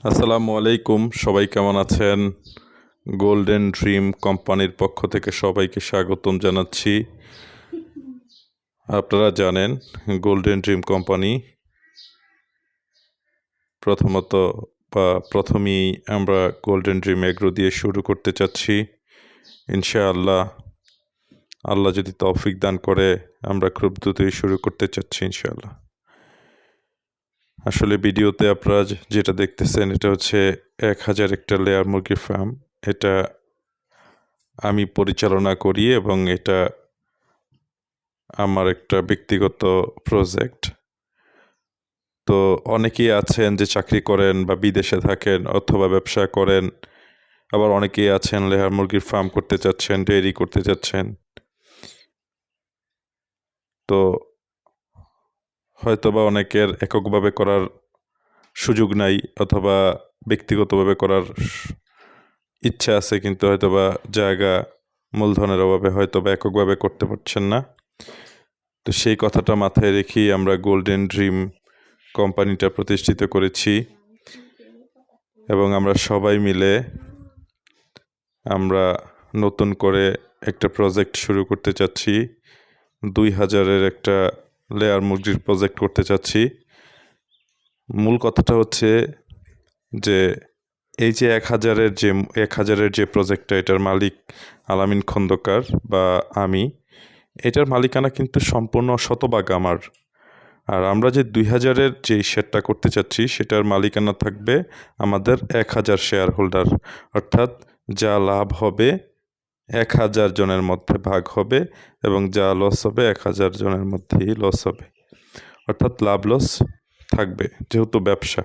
আসসালামু আলাইকুম, সবাই কেমন আছেন? গোল্ডেন ড্রিম কোম্পানির পক্ষ থেকে সবাইকে স্বাগতম জানাচ্ছি। আপনারা জানেন গোল্ডেন ড্রিম কোম্পানি প্রথমেই আমরা গোল্ডেন ড্রিম এগ্রো দিয়ে শুরু করতে চাচ্ছি। ইনশাআল্লাহ, আল্লাহ যদি তৌফিক দান করে আমরা খুব দ্রুতই শুরু করতে চাচ্ছি ইনশাআল্লাহ। আসলে ভিডিওতে আপনারা যেটা দেখতেছেন এটা হচ্ছে 1000 একটা লেয়ার মুরগির ফার্ম। এটা আমি পরিচালনা করি এবং এটা আমার একটা ব্যক্তিগত প্রজেক্ট। তো অনেকেই আছেন যে চাকরি করেন বা বিদেশে থাকেন অথবা ব্যবসা করেন, আবার অনেকেই আছেন লেয়ার মুরগির ফার্ম করতে চাচ্ছেন, ডেয়ারি করতে চাচ্ছেন। তো হয়তোবা অনেকের এককভাবে করার সুযোগ নাই অথবা ব্যক্তিগতভাবে করার ইচ্ছা আছে, কিন্তু হয়তোবা জায়গা মূলধনের অভাবে হয়তোবা এককভাবে করতে পারছেন না। তো সেই কথাটা মাথায় রেখেই আমরা গোল্ডেন ড্রিম কোম্পানিটা প্রতিষ্ঠিত করেছি এবং আমরা সবাই মিলে আমরা নতুন করে একটা প্রজেক্ট শুরু করতে চাচ্ছি। 2000-এর একটা লেয়ার মুরগির প্রজেক্ট করতে চাচ্ছি। মূল কথাটা হচ্ছে যে এই যে 1000-এর যে প্রজেক্টটা, এটার মালিক আলামিন খন্দকার বা আমি, এটার মালিকানা কিন্তু সম্পূর্ণ শতভাগ আমার। আর আমরা যে 2000-এর যে শেয়ারটা করতে চাচ্ছি সেটার মালিকানা থাকবে আমাদের 1000 শেয়ার হোল্ডার, অর্থাৎ যা লাভ হবে 1000 জনের মধ্যে ভাগ হবে এবং যা লস হবে 1000 জনের মধ্যেই লস হবে, অর্থাৎ লাভ লস থাকবে যেহেতু ব্যবসা।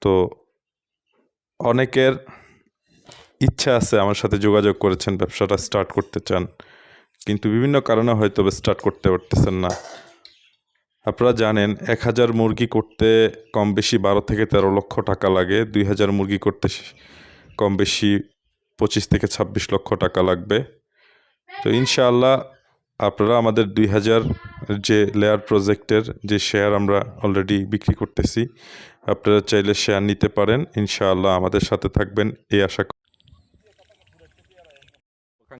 তো অনেকের ইচ্ছা আছে, আমার সাথে যোগাযোগ করেছেন, ব্যবসাটা স্টার্ট করতে চান, কিন্তু বিভিন্ন কারণে হয়তো স্টার্ট করতে পারতেছেন না। আপনারা জানেন 1000 মুরগি করতে কম বেশি 12 থেকে 13 লক্ষ টাকা লাগে। 2000 মুরগি করতে কম বেশি 25 থেকে 26 লক্ষ টাকা লাগবে। তো ইনশাআল্লাহ আপনারা আমাদের 2000 যে লেয়ার প্রজেক্টের যে শেয়ার আমরা অলরেডি বিক্রি করতেছি, আপনারা চাইলে শেয়ার নিতে পারেন। ইনশাআল্লাহ আমাদের সাথে থাকবেন এই আশা